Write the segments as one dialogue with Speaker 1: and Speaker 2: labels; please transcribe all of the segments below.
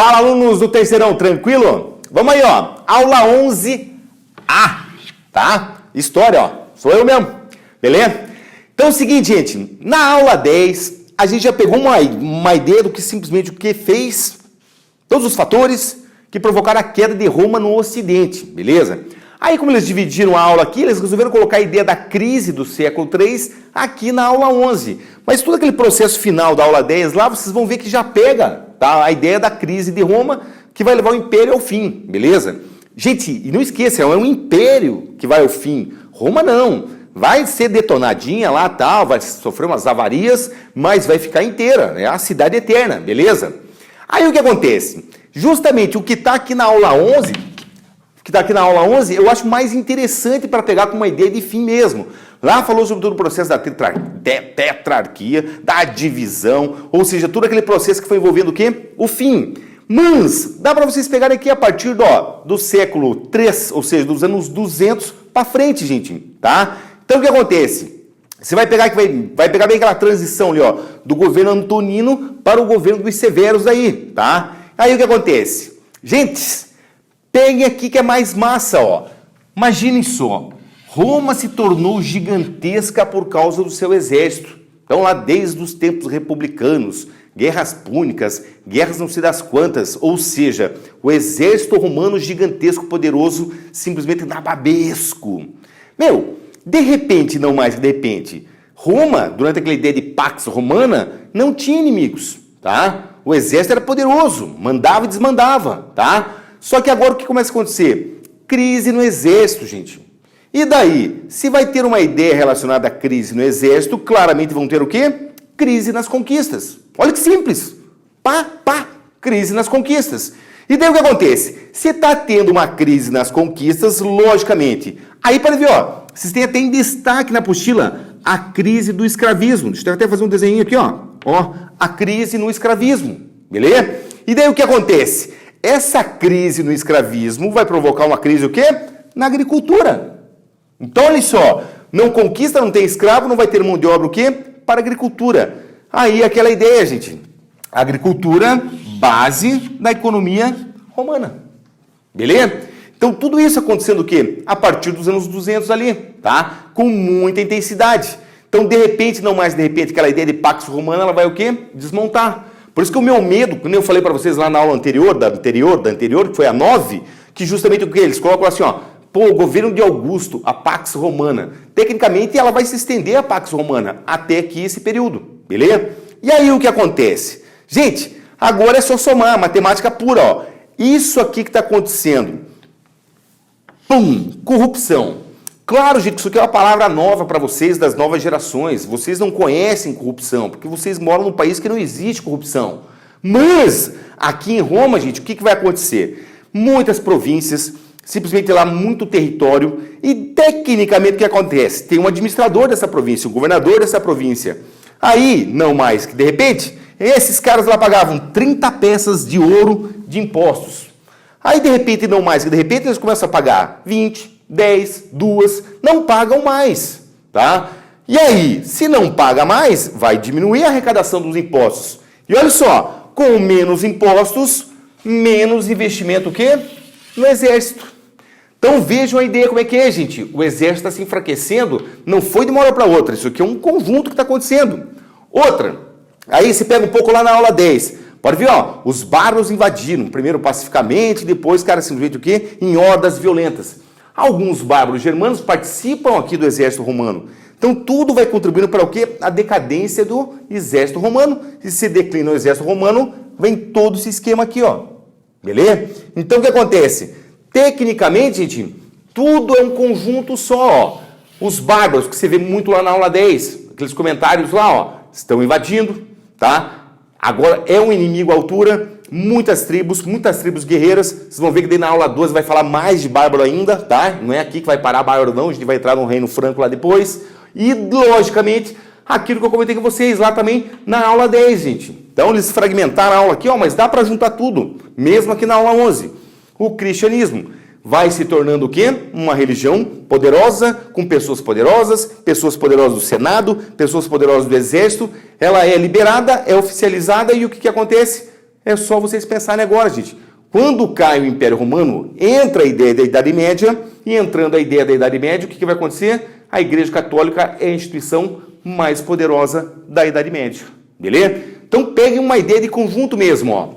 Speaker 1: Fala, alunos do terceirão, tranquilo? Vamos aí, ó. Aula 11A, tá? História, ó. Sou eu mesmo, beleza? Então é o seguinte, gente. Na aula 10, a gente já pegou uma ideia do que simplesmente o que fez, todos os fatores que provocaram a queda de Roma no Ocidente, beleza? Aí, como eles dividiram a aula aqui, eles resolveram colocar a ideia da crise do século III aqui na aula 11. Mas todo aquele processo final da aula 10 lá, vocês vão ver que já pega, tá? A ideia da crise de Roma, que vai levar o império ao fim, beleza? Gente, e não esqueça, é um império que vai ao fim. Roma não. Vai ser detonadinha lá, tal, vai sofrer umas avarias, mas vai ficar inteira, é a cidade eterna, beleza? Aí o que acontece? Justamente o que está aqui na aula 11... eu acho mais interessante para pegar com uma ideia de fim mesmo. Lá falou sobre todo o processo da tetrarquia, da divisão, ou seja, todo aquele processo que foi envolvendo o quê? O fim. Mas dá para vocês pegarem aqui a partir do século III, ou seja, dos anos 200 para frente, gente, tá? Então o que acontece? Você vai pegar, vai pegar bem aquela transição ali, ó, do governo Antonino para o governo dos Severos aí, tá? Aí o que acontece? Gente... peguem aqui que é mais massa, ó. Imaginem só, Roma se tornou gigantesca por causa do seu exército. Então lá desde os tempos republicanos, guerras púnicas, guerras não sei das quantas, ou seja, o exército romano gigantesco, poderoso, simplesmente nababesco. De repente, não mais de repente, Roma, durante aquela ideia de Pax Romana, não tinha inimigos, tá? O exército era poderoso, mandava e desmandava, tá? Só que agora o que começa a acontecer? Crise no exército, gente. E daí? Se vai ter uma ideia relacionada à crise no exército, claramente vão ter o quê? Crise nas conquistas. Olha que simples. Crise nas conquistas. E daí o que acontece? Se está tendo uma crise nas conquistas, logicamente. Aí para ver, ó, vocês têm até em destaque na apostila a crise do escravismo. Deixa eu até fazer um desenho aqui, ó. Ó, a crise no escravismo. Beleza? E daí o que acontece? Essa crise no escravismo vai provocar uma crise o quê? Na agricultura. Então, olha só, não conquista, não tem escravo, não vai ter mão de obra o quê? Para a agricultura. Aí, aquela ideia, gente. Agricultura, base da economia romana. Beleza? Então, tudo isso acontecendo o quê? A partir dos anos 200 ali, tá? Com muita intensidade. Então, de repente, não mais de repente, aquela ideia de Pax Romana, ela vai o quê? Desmontar. Por isso que o meu medo, quando eu falei para vocês lá na aula anterior, que foi a 9, que justamente o que eles colocam assim, ó, o governo de Augusto, a Pax Romana, tecnicamente ela vai se estender a Pax Romana até aqui esse período, beleza? E aí o que acontece? Gente, agora é só somar, matemática pura, ó. Isso aqui que está acontecendo. Corrupção. Claro, gente, isso aqui é uma palavra nova para vocês, das novas gerações. Vocês não conhecem corrupção, porque vocês moram num país que não existe corrupção. Mas, aqui em Roma, gente, o que vai acontecer? Muitas províncias, simplesmente lá muito território, e tecnicamente o que acontece? Tem um administrador dessa província, um governador dessa província. Aí, não mais que de repente, esses caras lá pagavam 30 peças de ouro de impostos. Aí, de repente, não mais que de repente, eles começam a pagar 20, 10, 2, não pagam mais, tá? E aí, se não paga mais, vai diminuir a arrecadação dos impostos. E olha só, com menos impostos, menos investimento o quê? No exército. Então vejam a ideia como é que é, gente. O exército está se enfraquecendo, não foi de uma hora para outra, isso aqui é um conjunto que está acontecendo. Outra, aí você pega um pouco lá na aula 10, pode ver, ó, os bárbaros invadiram, primeiro pacificamente, depois, cara, simplesmente o quê? Em hordas violentas. Alguns bárbaros germanos participam aqui do exército romano. Então, tudo vai contribuindo para o quê? A decadência do exército romano. Se se declina o exército romano, vem todo esse esquema aqui, ó. Beleza? Então, o que acontece? Tecnicamente, gente, tudo é um conjunto só, ó. Os bárbaros, que você vê muito lá na aula 10, aqueles comentários lá, ó, estão invadindo, tá? Agora é um inimigo à altura. Muitas tribos guerreiras. Vocês vão ver que daí na aula 12 vai falar mais de bárbaro ainda, tá? Não é aqui que vai parar bárbaro não, a gente vai entrar no reino franco lá depois. E, logicamente, aquilo que eu comentei com vocês lá também na aula 10, gente. Então, eles fragmentaram a aula aqui, ó, mas dá para juntar tudo, mesmo aqui na aula 11. O cristianismo vai se tornando o quê? Uma religião poderosa, com pessoas poderosas do Senado, pessoas poderosas do Exército. Ela é liberada, é oficializada e o que acontece? É só vocês pensarem agora, gente. Quando cai o Império Romano, entra a ideia da Idade Média, e entrando a ideia da Idade Média, o que vai acontecer? A Igreja Católica é a instituição mais poderosa da Idade Média, beleza? Então peguem uma ideia de conjunto mesmo, ó.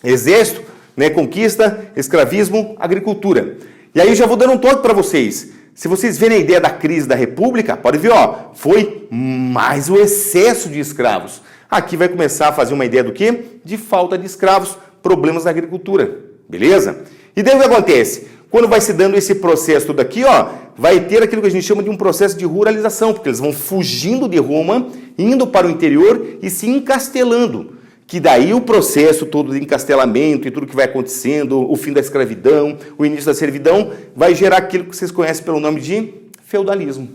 Speaker 1: Exército, né, conquista, escravismo, agricultura. E aí eu já vou dando um toque para vocês. Se vocês verem a ideia da crise da República, pode ver, ó, foi mais o excesso de escravos. Aqui vai começar a fazer uma ideia do quê? De falta de escravos, problemas na agricultura, beleza? E daí o que acontece? Quando vai se dando esse processo tudo aqui, ó, vai ter aquilo que a gente chama de um processo de ruralização, porque eles vão fugindo de Roma, indo para o interior e se encastelando. Que daí o processo todo de encastelamento e tudo que vai acontecendo, o fim da escravidão, o início da servidão, vai gerar aquilo que vocês conhecem pelo nome de feudalismo.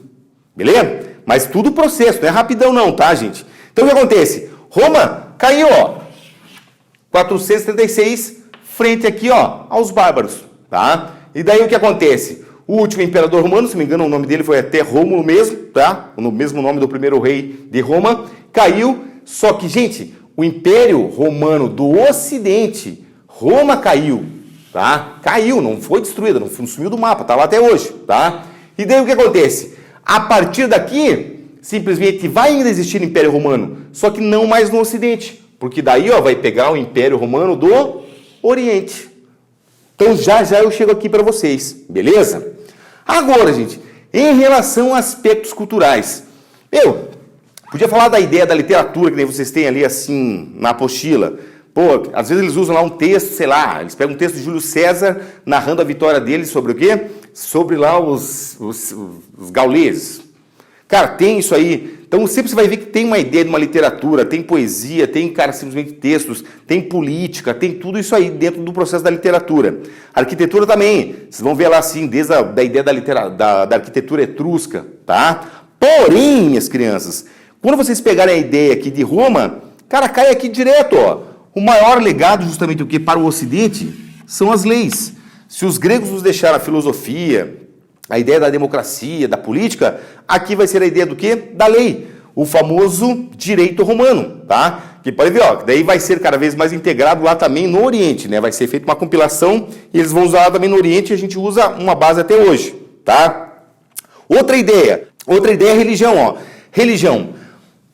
Speaker 1: Beleza? Mas tudo processo, não é rapidão não, tá, gente? Então o que acontece? Roma caiu, ó, 436, frente aqui, ó, aos bárbaros, tá? E daí o que acontece? O último imperador romano, se não me engano, o nome dele foi até Rômulo mesmo, tá? O mesmo nome do primeiro rei de Roma, caiu, só que, gente, o Império Romano do Ocidente, Roma caiu, tá? Caiu, não foi destruída, não sumiu do mapa, tá lá até hoje, tá? E daí o que acontece? A partir daqui, simplesmente vai ainda existir o Império Romano, só que não mais no Ocidente, porque daí, ó, vai pegar o Império Romano do Oriente. Então já eu chego aqui para vocês, beleza? Agora, gente, em relação a aspectos culturais, eu podia falar da ideia da literatura que vocês têm ali assim na apostila. Pô, às vezes eles usam lá um texto, sei lá, eles pegam um texto de Júlio César narrando a vitória deles sobre o quê? Sobre lá os gauleses. Cara, tem isso aí. Então sempre você vai ver que tem uma ideia de uma literatura, tem poesia, tem, cara, simplesmente textos, tem política, tem tudo isso aí dentro do processo da literatura. A arquitetura também, vocês vão ver lá assim, desde a ideia da arquitetura etrusca, tá? Porém, minhas crianças, quando vocês pegarem a ideia aqui de Roma, cara, cai aqui direto, ó. O maior legado justamente o que para o Ocidente são as leis. Se os gregos nos deixaram a filosofia, a ideia da democracia, da política, aqui vai ser a ideia do quê? Da lei. O famoso direito romano, tá? Que pode ver, ó, daí vai ser cada vez mais integrado lá também no Oriente, né? Vai ser feita uma compilação e eles vão usar lá também no Oriente e a gente usa uma base até hoje, tá? Outra ideia é religião, ó. Religião.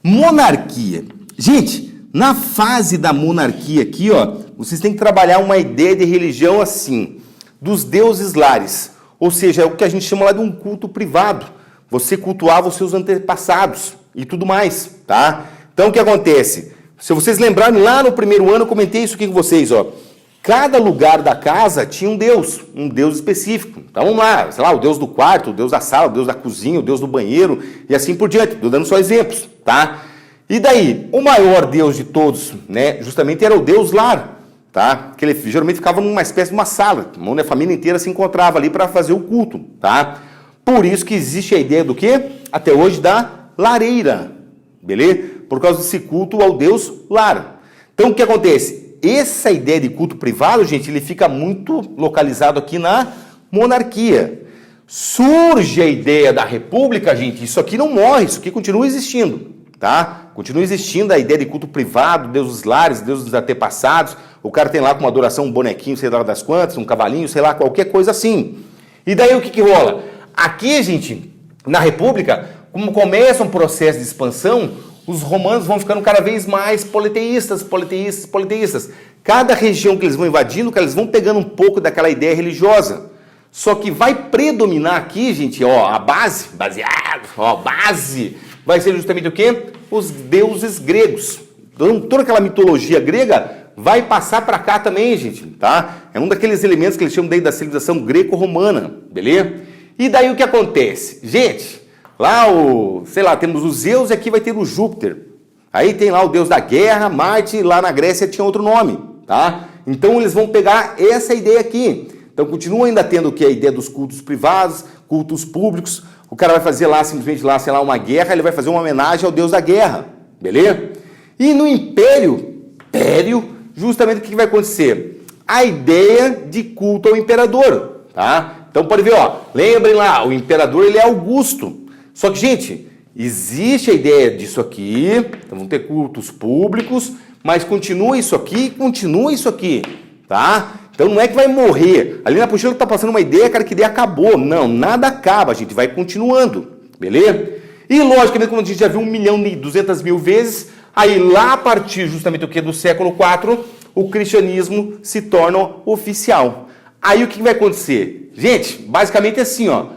Speaker 1: Monarquia. Gente, na fase da monarquia aqui, ó, vocês têm que trabalhar uma ideia de religião assim, dos deuses lares. Ou seja, é o que a gente chama lá de um culto privado. Você cultuava os seus antepassados e tudo mais, tá? Então, o que acontece? Se vocês lembrarem, lá no primeiro ano, eu comentei isso aqui com vocês, ó. Cada lugar da casa tinha um deus específico. Então, vamos lá, sei lá, o deus do quarto, o deus da sala, o deus da cozinha, o deus do banheiro e assim por diante. Estou dando só exemplos, tá? E daí, o maior deus de todos, né, justamente era o deus lar. Tá? Que ele geralmente ficava numa espécie de uma sala, onde a família inteira se encontrava ali para fazer o culto, tá? Por isso que existe a ideia do quê? Até hoje da lareira, beleza? Por causa desse culto ao Deus lar. Então o que acontece? Essa ideia de culto privado, gente, ele fica muito localizado aqui na monarquia. Surge a ideia da república, gente, isso aqui não morre, isso aqui continua existindo, tá? Continua existindo a ideia de culto privado, deuses lares, deuses antepassados. O cara tem lá com uma adoração um bonequinho, sei lá das quantas, um cavalinho, sei lá, qualquer coisa assim. E daí o que rola? Aqui, gente, na República, como começa um processo de expansão, os romanos vão ficando cada vez mais politeístas. Cada região que eles vão invadindo, que eles vão pegando um pouco daquela ideia religiosa. Só que vai predominar aqui, gente, ó, a base vai ser justamente o quê? Os deuses gregos. Então, toda aquela mitologia grega vai passar para cá também, gente, tá? É um daqueles elementos que eles chamam daí da civilização greco-romana, beleza? E daí o que acontece? Gente, lá temos os Zeus e aqui vai ter o Júpiter. Aí tem lá o deus da guerra, Marte, lá na Grécia tinha outro nome, tá? Então eles vão pegar essa ideia aqui. Então continua ainda tendo o que? A ideia dos cultos privados, cultos públicos. O cara vai fazer lá, simplesmente lá, sei lá, uma guerra, ele vai fazer uma homenagem ao deus da guerra, beleza? E no Império, justamente o que vai acontecer? A ideia de culto ao imperador, tá? Então pode ver, ó, lembrem lá, o imperador ele é Augusto. Só que, gente, existe a ideia disso aqui, então vão ter cultos públicos, mas continua isso aqui, tá? Então não é que vai morrer. Ali na apostila está passando uma ideia, cara, que ideia acabou. Não, nada acaba, a gente vai continuando, beleza? E logicamente, como a gente já viu 1.200.000 vezes, aí lá a partir justamente do século IV, o cristianismo se torna oficial. Aí o que vai acontecer? Gente, basicamente assim, ó,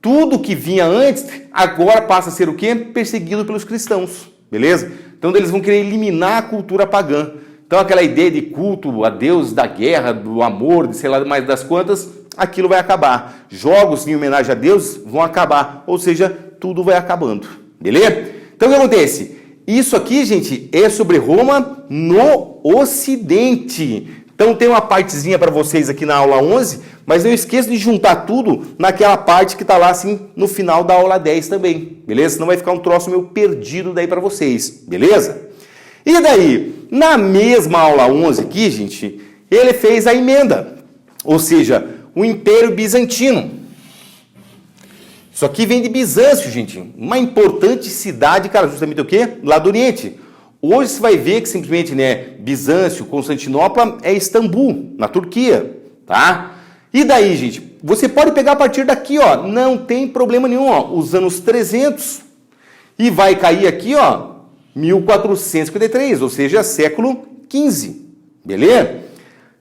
Speaker 1: tudo que vinha antes, agora passa a ser o quê? Perseguido pelos cristãos, beleza? Então eles vão querer eliminar a cultura pagã. Então aquela ideia de culto a Deus da guerra, do amor, de sei lá mais das quantas, aquilo vai acabar. Jogos em homenagem a Deus vão acabar, ou seja, tudo vai acabando, beleza? Então o que acontece? Isso aqui, gente, é sobre Roma no Ocidente. Então tem uma partezinha para vocês aqui na aula 11, mas não esqueça de juntar tudo naquela parte que está lá assim no final da aula 10 também, beleza? Senão vai ficar um troço meio perdido daí para vocês, beleza? E daí, na mesma aula 11 aqui, gente, ele fez a emenda, ou seja, o Império Bizantino. Isso aqui vem de Bizâncio, gente, uma importante cidade, cara, justamente o quê? Lá do Oriente. Hoje você vai ver que simplesmente, né, Bizâncio, Constantinopla é Istambul, na Turquia, tá? E daí, gente, você pode pegar a partir daqui, ó, não tem problema nenhum, ó, os anos 300 e vai cair aqui, ó, 1453, ou seja, século XV, beleza?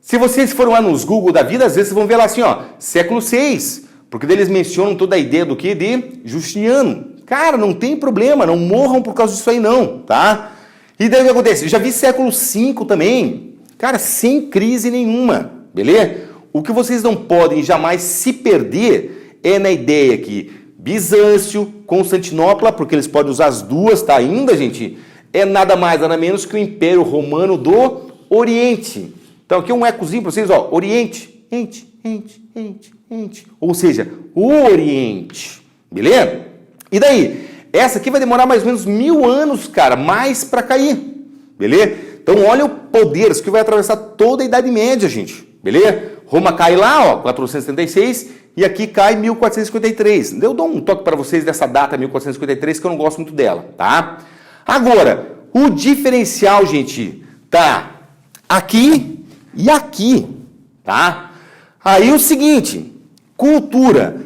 Speaker 1: Se vocês forem lá nos Google da vida, às vezes vocês vão ver lá assim, ó, século VI, porque eles mencionam toda a ideia do que? De Justiniano. Cara, não tem problema, não morram por causa disso aí não, tá? E daí o que acontece? Eu já vi século V também, cara, sem crise nenhuma, beleza? O que vocês não podem jamais se perder é na ideia que Bizâncio, Constantinopla, porque eles podem usar as duas, tá? Ainda, gente, é nada mais, nada menos que o Império Romano do Oriente. Então aqui um ecozinho para vocês, ó, Oriente, ente. Ou seja, o Oriente, beleza? E daí? Essa aqui vai demorar mais ou menos 1000 anos, cara, mais para cair, beleza? Então olha o poder, isso que vai atravessar toda a Idade Média, gente, beleza? Roma cai lá, ó, 476, e aqui cai 1453. Eu dou um toque para vocês dessa data, 1453, que eu não gosto muito dela, tá? Agora, o diferencial, gente, tá aqui e aqui, tá? Aí o seguinte, cultura.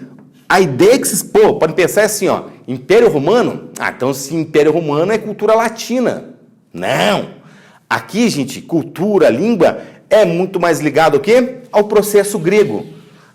Speaker 1: A ideia que vocês, podem pensar é assim, ó, Império Romano? Ah, então se Império Romano é cultura latina. Não. Aqui, gente, cultura, língua é muito mais ligado ao quê? Ao processo grego.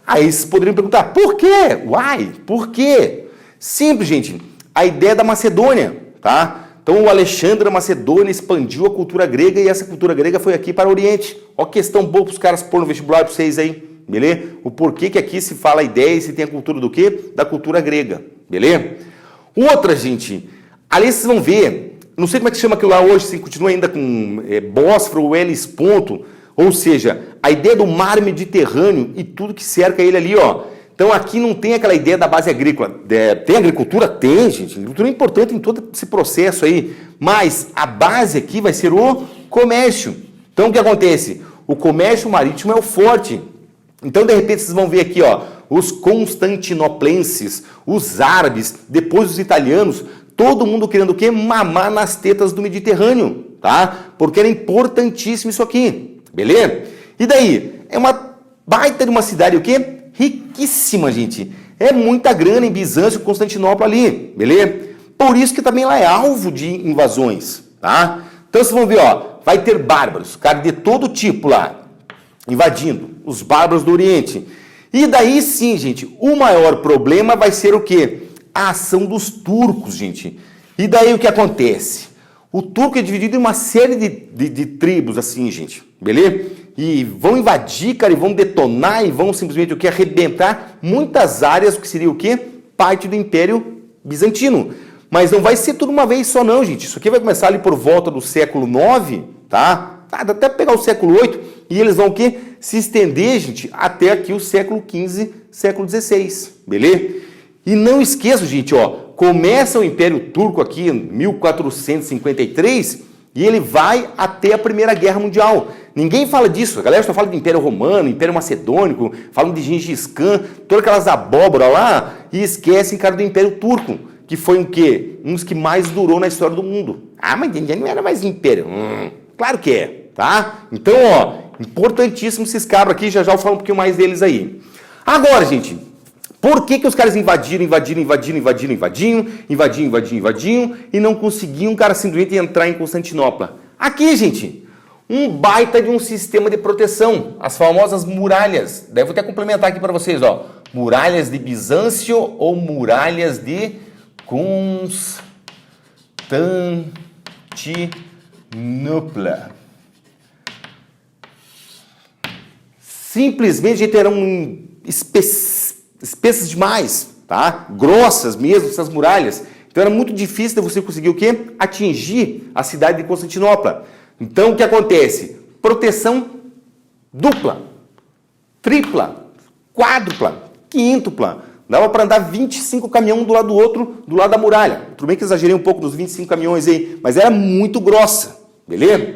Speaker 1: Aí vocês poderiam perguntar, por quê? Uai, por quê? Simples, gente. A ideia da Macedônia, tá? Então o Alexandre da Macedônia expandiu a cultura grega e essa cultura grega foi aqui para o Oriente. Ó, questão boa para os caras pôr no vestibular para vocês aí, beleza? O porquê que aqui se fala a ideia e se tem a cultura do quê? Da cultura grega, beleza? Outra, gente, ali vocês vão ver, não sei como é que chama aquilo lá hoje, se continua ainda com Bósforo ou Helesponto, ou seja, a ideia do mar Mediterrâneo e tudo que cerca ele ali, ó. Então aqui não tem aquela ideia da base agrícola. Tem agricultura? Tem, gente. A agricultura é importante em todo esse processo aí. Mas a base aqui vai ser o comércio. Então o que acontece? O comércio marítimo é o forte. Então de repente vocês vão ver aqui, ó, os constantinoplenses, os árabes, depois os italianos, todo mundo querendo o quê? Mamar nas tetas do Mediterrâneo, tá? Porque era importantíssimo isso aqui, beleza? E daí? É uma baita de uma cidade, o quê? Riquíssima, gente. É muita grana em Bizâncio e Constantinopla ali, beleza? Por isso que também lá é alvo de invasões, tá? Então vocês vão ver, ó, vai ter bárbaros, cara de todo tipo lá, invadindo, os bárbaros do Oriente. E daí sim, gente, o maior problema vai ser o quê? A ação dos turcos, gente. E daí o que acontece? O turco é dividido em uma série de tribos, assim, gente, beleza? E vão invadir, cara, e vão detonar, e vão simplesmente o que? Arrebentar muitas áreas, o que seria o quê? Parte do Império Bizantino. Mas não vai ser tudo uma vez só não, gente. Isso aqui vai começar ali por volta do século IX, tá? Dá até pegar o século VIII, e eles vão o quê? Se estender, gente, até aqui o século XV, século XVI, beleza? E não esqueçam, gente, ó, começa o Império Turco aqui em 1453 e ele vai até a Primeira Guerra Mundial. Ninguém fala disso, a galera só fala de Império Romano, Império Macedônico, falam de Gengis Khan, todas aquelas abóbora lá, e esquecem, cara, do Império Turco, que foi um quê? Um dos que mais durou na história do mundo. Ah, mas não era mais império. Claro que é, tá? Então, ó, importantíssimo esses cabras aqui, já eu falo um pouquinho mais deles aí. Agora, gente, por que os caras invadiram e não conseguiam, cara, simplesmente entrar em Constantinopla? Aqui, gente, um baita de um sistema de proteção, as famosas muralhas. Daí eu vou até complementar aqui para vocês, ó. Muralhas de Bizâncio ou muralhas de Constantinopla. Simplesmente eram espessas demais, tá? Grossas mesmo, essas muralhas. Então era muito difícil de você conseguir o quê? Atingir a cidade de Constantinopla. Então o que acontece? Proteção dupla, tripla, quádrupla, quíntupla. Dava para andar 25 caminhões do lado do outro, do lado da muralha. Tudo bem que exagerei um pouco dos 25 caminhões aí, mas era muito grossa, beleza?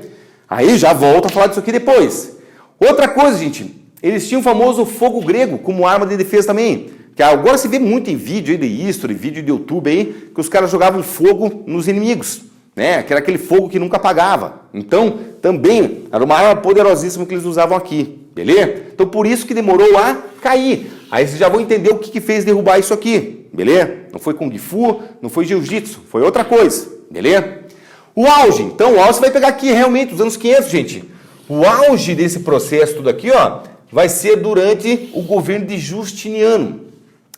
Speaker 1: Aí já volto a falar disso aqui depois. Outra coisa, gente, eles tinham o famoso fogo grego como arma de defesa também. Que agora se vê muito em vídeo aí de history, vídeo de YouTube aí, que os caras jogavam fogo nos inimigos, né? Que era aquele fogo que nunca apagava. Então, também era uma arma poderosíssima que eles usavam aqui, beleza? Então, por isso que demorou a cair. Aí vocês já vão entender o que fez derrubar isso aqui, beleza? Não foi Kung Fu, não foi Jiu-Jitsu, foi outra coisa, beleza? O auge, então, o auge você vai pegar aqui realmente, os anos 500, gente. O auge desse processo tudo aqui, ó, vai ser durante o governo de Justiniano.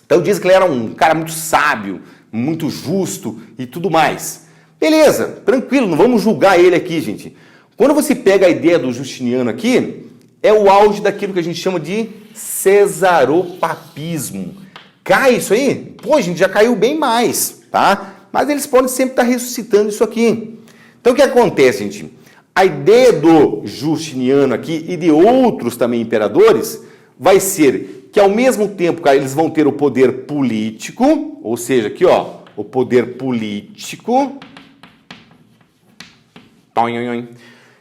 Speaker 1: Então diz que ele era um cara muito sábio, muito justo e tudo mais. Beleza, tranquilo, não vamos julgar ele aqui, gente. Quando você pega a ideia do Justiniano aqui, é o auge daquilo que a gente chama de cesaropapismo. Cai isso aí? Pô, gente, já caiu bem mais, tá? Mas eles podem sempre estar ressuscitando isso aqui. Então o que acontece, gente? A ideia do Justiniano aqui e de outros também imperadores vai ser que ao mesmo tempo, cara, eles vão ter o poder político, ou seja, aqui ó, o poder político,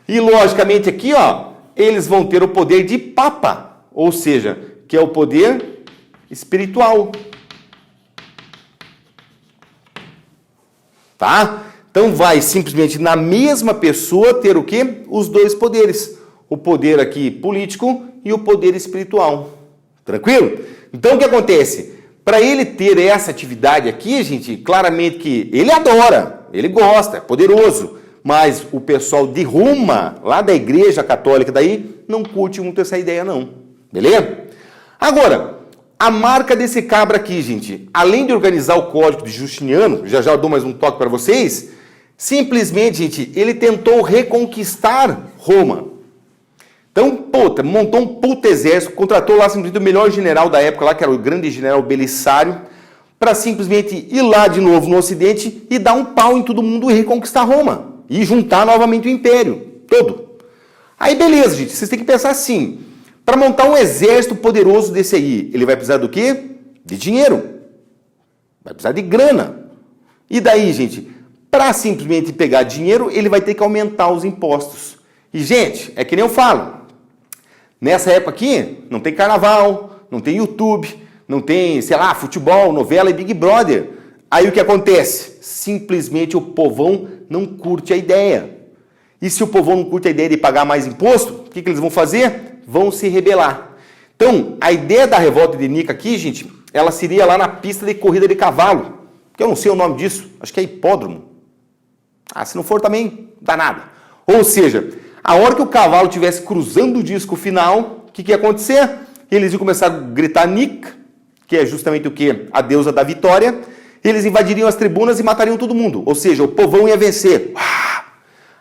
Speaker 1: e logicamente aqui ó, eles vão ter o poder de papa, ou seja, que é o poder espiritual. Tá? Então vai simplesmente na mesma pessoa ter o quê? Os dois poderes. O poder aqui político e o poder espiritual. Tranquilo? Então o que acontece? Para ele ter essa atividade aqui, gente, claramente que ele adora, ele gosta, é poderoso. Mas o pessoal de Roma, lá da igreja católica daí, não curte muito essa ideia não. Beleza? Agora, a marca desse cabra aqui, gente, além de organizar o código de Justiniano, já eu dou mais um toque para vocês, simplesmente, gente, ele tentou reconquistar Roma. Então, puta, montou um puta exército, contratou lá simplesmente o melhor general da época lá, que era o grande general Belissário, para simplesmente ir lá de novo no Ocidente e dar um pau em todo mundo e reconquistar Roma. E juntar novamente o Império todo. Aí, beleza, gente, vocês têm que pensar assim, para montar um exército poderoso desse aí, ele vai precisar do quê? De dinheiro. Vai precisar de grana. E daí, gente, para simplesmente pegar dinheiro, ele vai ter que aumentar os impostos. E, gente, é que nem eu falo, nessa época aqui, não tem carnaval, não tem YouTube, não tem, sei lá, futebol, novela e Big Brother. Aí o que acontece? Simplesmente o povão não curte a ideia. E se o povão não curte a ideia de pagar mais imposto, o que eles vão fazer? Vão se rebelar. Então, a ideia da revolta de Nica aqui, gente, ela seria lá na pista de corrida de cavalo, que eu não sei o nome disso, acho que é hipódromo. Ah, se não for também, dá nada. Ou seja, a hora que o cavalo estivesse cruzando o disco final, o que ia acontecer? Eles iam começar a gritar Nica, que é justamente o quê? A deusa da vitória. Eles invadiriam as tribunas e matariam todo mundo. Ou seja, o povão ia vencer.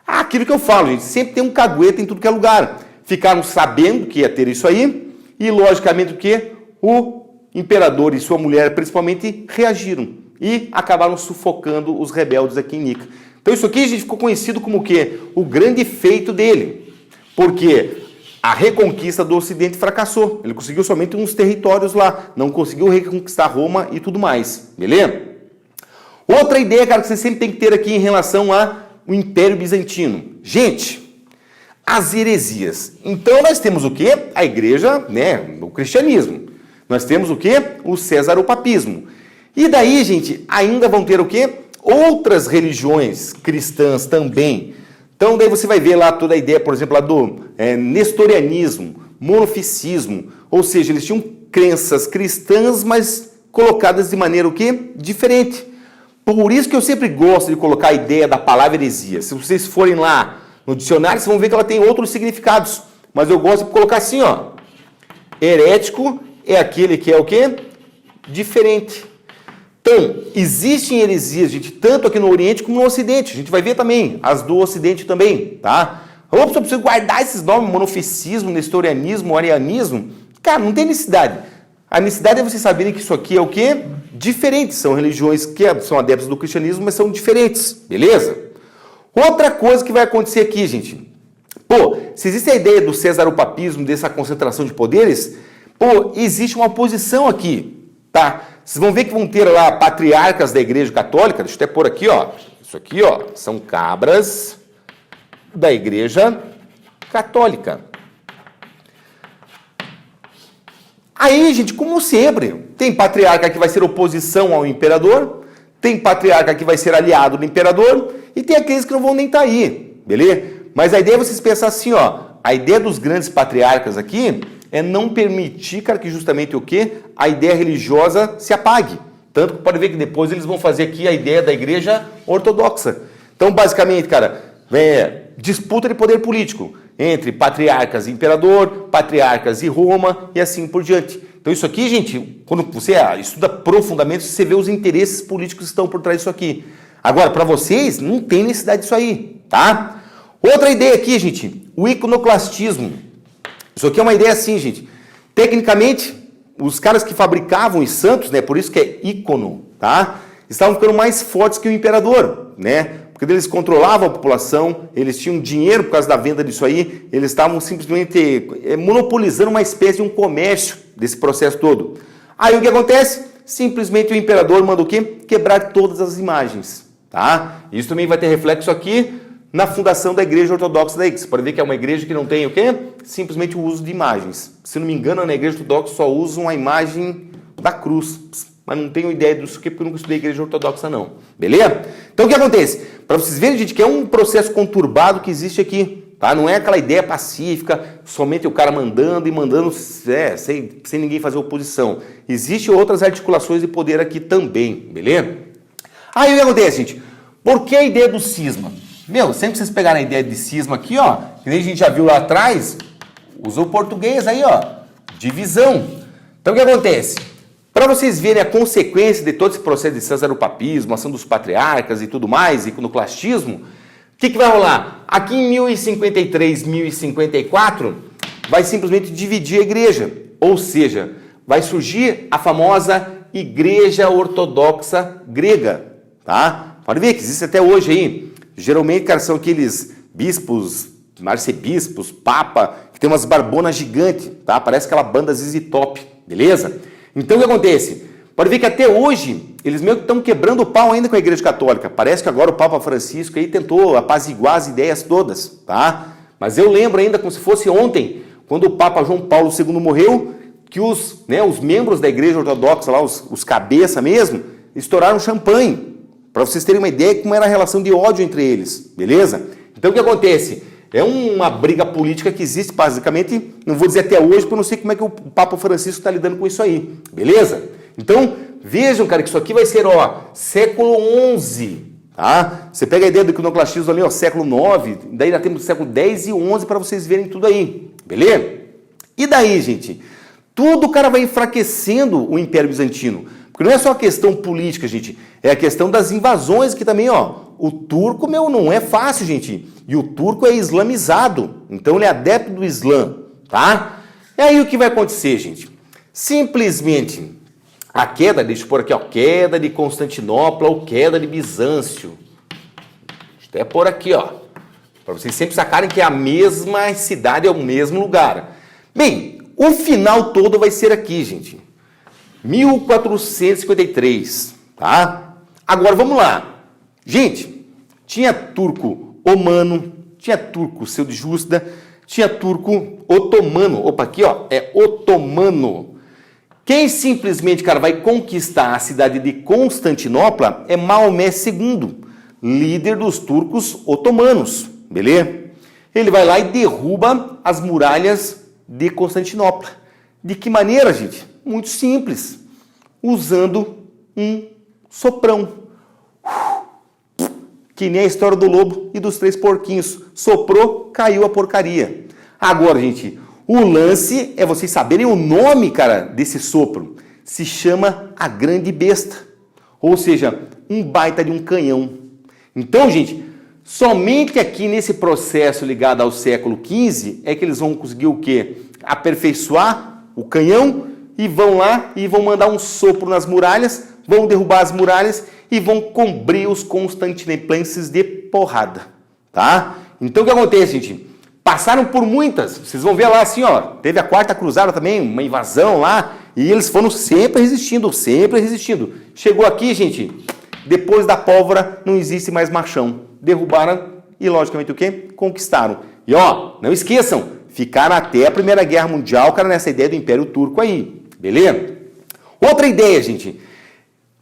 Speaker 1: Aquilo que eu falo, gente, sempre tem um cagueta em tudo que é lugar. Ficaram sabendo que ia ter isso aí e, logicamente, o quê? O imperador e sua mulher, principalmente, reagiram e acabaram sufocando os rebeldes aqui em Nica. Então isso aqui, gente, ficou conhecido como o quê? O grande feito dele. Porque a reconquista do Ocidente fracassou. Ele conseguiu somente uns territórios lá. Não conseguiu reconquistar Roma e tudo mais. Beleza? Outra ideia, cara, que você sempre tem que ter aqui em relação ao Império Bizantino. Gente, as heresias. Então nós temos o quê? A igreja, né? O cristianismo. Nós temos o quê? O cesaropapismo. E daí, gente, ainda vão ter o quê? Outras religiões cristãs também. Então daí você vai ver lá toda a ideia, por exemplo, lá do nestorianismo, monofisismo, ou seja, eles tinham crenças cristãs, mas colocadas de maneira o quê? Diferente. Por isso que eu sempre gosto de colocar a ideia da palavra heresia. Se vocês forem lá no dicionário, vocês vão ver que ela tem outros significados. Mas eu gosto de colocar assim, ó. Herético é aquele que é o quê? Diferente. Então, existem heresias, gente, tanto aqui no Oriente como no Ocidente. A gente vai ver também as do Ocidente também, tá? Opa, só preciso guardar esses nomes, monofisismo, nestorianismo, arianismo. Cara, não tem necessidade. A necessidade é vocês saberem que isso aqui é o quê? Diferente. São religiões que são adeptas do cristianismo, mas são diferentes, beleza? Outra coisa que vai acontecer aqui, gente. Pô, se existe a ideia do cesaropapismo, dessa concentração de poderes, pô, existe uma oposição aqui, tá? Vocês vão ver que vão ter lá patriarcas da Igreja Católica, deixa eu até pôr aqui, ó. Isso aqui, ó, são cabras da Igreja Católica. Aí, gente, como sempre, tem patriarca que vai ser oposição ao imperador, tem patriarca que vai ser aliado do imperador, e tem aqueles que não vão nem estar aí, beleza? Mas a ideia é vocês pensar assim, ó, a ideia dos grandes patriarcas aqui é não permitir, cara, que justamente o quê? A ideia religiosa se apague. Tanto que pode ver que depois eles vão fazer aqui a ideia da igreja ortodoxa. Então, basicamente, cara, disputa de poder político entre patriarcas e imperador, patriarcas e Roma e assim por diante. Então isso aqui, gente, quando você estuda profundamente, você vê os interesses políticos que estão por trás disso aqui. Agora, para vocês, não tem necessidade disso aí, tá? Outra ideia aqui, gente, o iconoclastismo. Isso aqui é uma ideia assim, gente. Tecnicamente, os caras que fabricavam os santos, né, por isso que é ícono, tá? Estavam ficando mais fortes que o imperador, né? Porque eles controlavam a população, eles tinham dinheiro por causa da venda disso aí, eles estavam simplesmente monopolizando uma espécie de um comércio desse processo todo. Aí o que acontece? Simplesmente o imperador manda o quê? Quebrar todas as imagens, tá? Isso também vai ter reflexo aqui na fundação da Igreja Ortodoxa daí. Você pode ver que é uma igreja que não tem o quê? Simplesmente o uso de imagens. Se não me engano, na Igreja Ortodoxa só usam a imagem da cruz. Mas não tenho ideia disso aqui porque eu nunca estudei Igreja Ortodoxa não. Beleza? Então o que acontece? Para vocês verem, gente, que é um processo conturbado que existe aqui. Tá? Não é aquela ideia pacífica, somente o cara mandando e mandando sem ninguém fazer oposição. Existem outras articulações de poder aqui também. Beleza? Aí o que acontece, gente? Por que a ideia do cisma? Meu, sempre vocês pegarem a ideia de cisma aqui, ó, que nem a gente já viu lá atrás, usou o português aí, ó, divisão. Então o que acontece? Para vocês verem a consequência de todo esse processo de cesaropapismo, ação dos patriarcas e tudo mais, iconoclastismo, o que vai rolar? Aqui em 1053, 1054, vai simplesmente dividir a igreja. Ou seja, vai surgir a famosa Igreja Ortodoxa Grega, tá? Pode ver que existe até hoje aí. Geralmente, cara, são aqueles bispos, arcebispos, papa, que tem umas barbonas gigantes, tá? Parece aquela banda ZZ Top, beleza? Então, o que acontece? Pode ver que até hoje, eles meio que estão quebrando o pau ainda com a Igreja Católica. Parece que agora o Papa Francisco aí tentou apaziguar as ideias todas, tá? Mas eu lembro ainda como se fosse ontem, quando o Papa João Paulo II morreu, que os membros da Igreja Ortodoxa, lá, os cabeça mesmo, estouraram champanhe. Para vocês terem uma ideia de como era a relação de ódio entre eles, beleza? Então o que acontece? É uma briga política que existe basicamente, não vou dizer até hoje, porque eu não sei como é que o Papa Francisco está lidando com isso aí, beleza? Então, vejam, cara, que isso aqui vai ser, ó, século XI, tá? Você pega a ideia do iconoclastismo ali, ó, século IX, daí ainda temos século X e XI para vocês verem tudo aí, beleza? E daí, gente? Tudo o cara vai enfraquecendo o Império Bizantino. Porque não é só a questão política, gente, é a questão das invasões que também, ó, o turco, não é fácil, gente. E o turco é islamizado, então ele é adepto do Islã, tá? E aí o que vai acontecer, gente? Simplesmente a queda, deixa eu pôr aqui, ó, queda de Constantinopla ou queda de Bizâncio. Deixa eu até pôr aqui, ó, para vocês sempre sacarem que é a mesma cidade, é o mesmo lugar. Bem, o final todo vai ser aqui, gente. 1453, tá? Agora, vamos lá. Gente, tinha turco omano, tinha turco seljúcida, tinha turco otomano. Opa, aqui, ó, é otomano. Quem simplesmente, cara, vai conquistar a cidade de Constantinopla é Maomé II, líder dos turcos otomanos, beleza? Ele vai lá e derruba as muralhas de Constantinopla. De que maneira, gente? Muito simples. Usando um soprão. Que nem a história do lobo e dos 3 porquinhos. Soprou, caiu a porcaria. Agora, gente, o lance é vocês saberem o nome, cara, desse sopro. Se chama a grande besta. Ou seja, um baita de um canhão. Então, gente, somente aqui nesse processo ligado ao século XV é que eles vão conseguir o quê? Aperfeiçoar o canhão e vão lá e vão mandar um sopro nas muralhas, vão derrubar as muralhas e vão cobrir os constantinoplenses de porrada, tá? Então o que acontece, gente? Passaram por muitas, vocês vão ver lá assim, ó, teve a Quarta Cruzada também, uma invasão lá, e eles foram sempre resistindo, sempre resistindo. Chegou aqui, gente, depois da pólvora não existe mais machão. Derrubaram e, logicamente, o quê? Conquistaram. E, ó, não esqueçam, ficaram até a Primeira Guerra Mundial, cara, nessa ideia do Império Turco aí, beleza? Outra ideia, gente.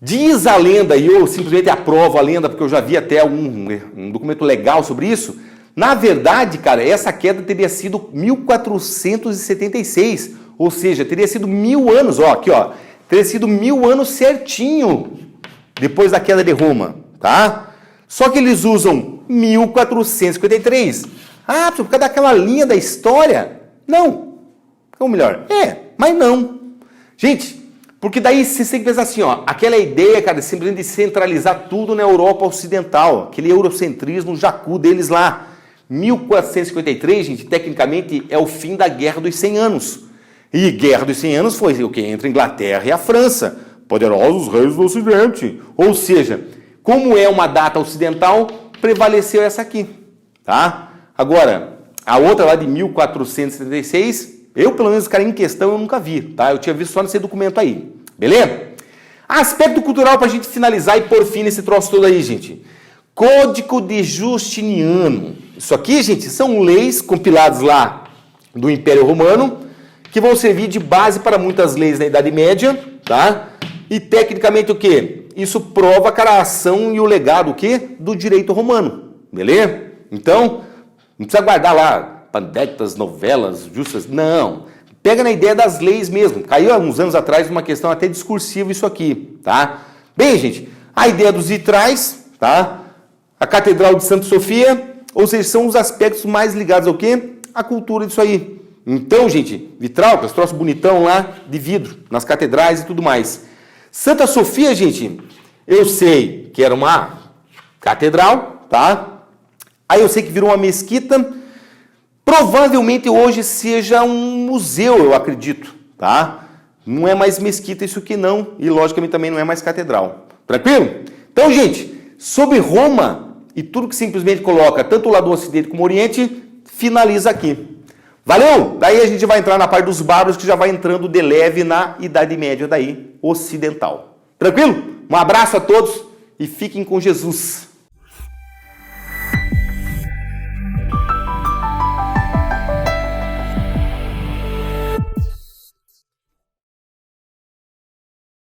Speaker 1: Diz a lenda, e eu simplesmente aprovo a lenda, porque eu já vi até um documento legal sobre isso. Na verdade, cara, essa queda teria sido 1476, ou seja, teria sido 1000 anos, ó, aqui, ó, teria sido 1000 anos certinho depois da queda de Roma, tá? Só que eles usam 1453. Ah, por causa daquela linha da história? Não. Ou melhor, mas não. Gente, porque daí você tem que pensar assim, ó, aquela ideia, cara, simplesmente de centralizar tudo na Europa Ocidental, aquele eurocentrismo jacu deles lá. 1453, gente, tecnicamente é o fim da Guerra dos 100 Anos. E Guerra dos 100 Anos foi o que? Entre a Inglaterra e a França. Poderosos reis do Ocidente. Ou seja, como é uma data ocidental, prevaleceu essa aqui, tá? Agora, a outra lá de 1476, eu pelo menos, cara, em questão eu nunca vi, tá? Eu tinha visto só nesse documento aí, beleza? Aspecto cultural pra gente finalizar e pôr fim nesse troço todo aí, gente. Código de Justiniano. Isso aqui, gente, são leis compiladas lá do Império Romano que vão servir de base para muitas leis na Idade Média, tá? E tecnicamente o quê? Isso prova, cara, a ação e o legado, o quê? Do direito romano, beleza? Então, não precisa guardar lá pandetas, novelas, justas, não. Pega na ideia das leis mesmo. Caiu há uns anos atrás uma questão até discursiva isso aqui, tá? Bem, gente, a ideia dos vitrais, tá? A Catedral de Santa Sofia, ou seja, são os aspectos mais ligados ao quê? À cultura disso aí. Então, gente, vitral, que é esse troço bonitão lá de vidro, nas catedrais e tudo mais. Santa Sofia, gente, eu sei que era uma catedral, tá? Aí eu sei que virou uma mesquita. Provavelmente hoje seja um museu, eu acredito, tá? Não é mais mesquita isso aqui não, e logicamente também não é mais catedral. Tranquilo? Então, gente, sobre Roma e tudo que simplesmente coloca tanto o lado do Ocidente como o Oriente, finaliza aqui. Valeu? Daí a gente vai entrar na parte dos bárbaros, que já vai entrando de leve na Idade Média daí, ocidental. Tranquilo? Um abraço a todos e fiquem com Jesus.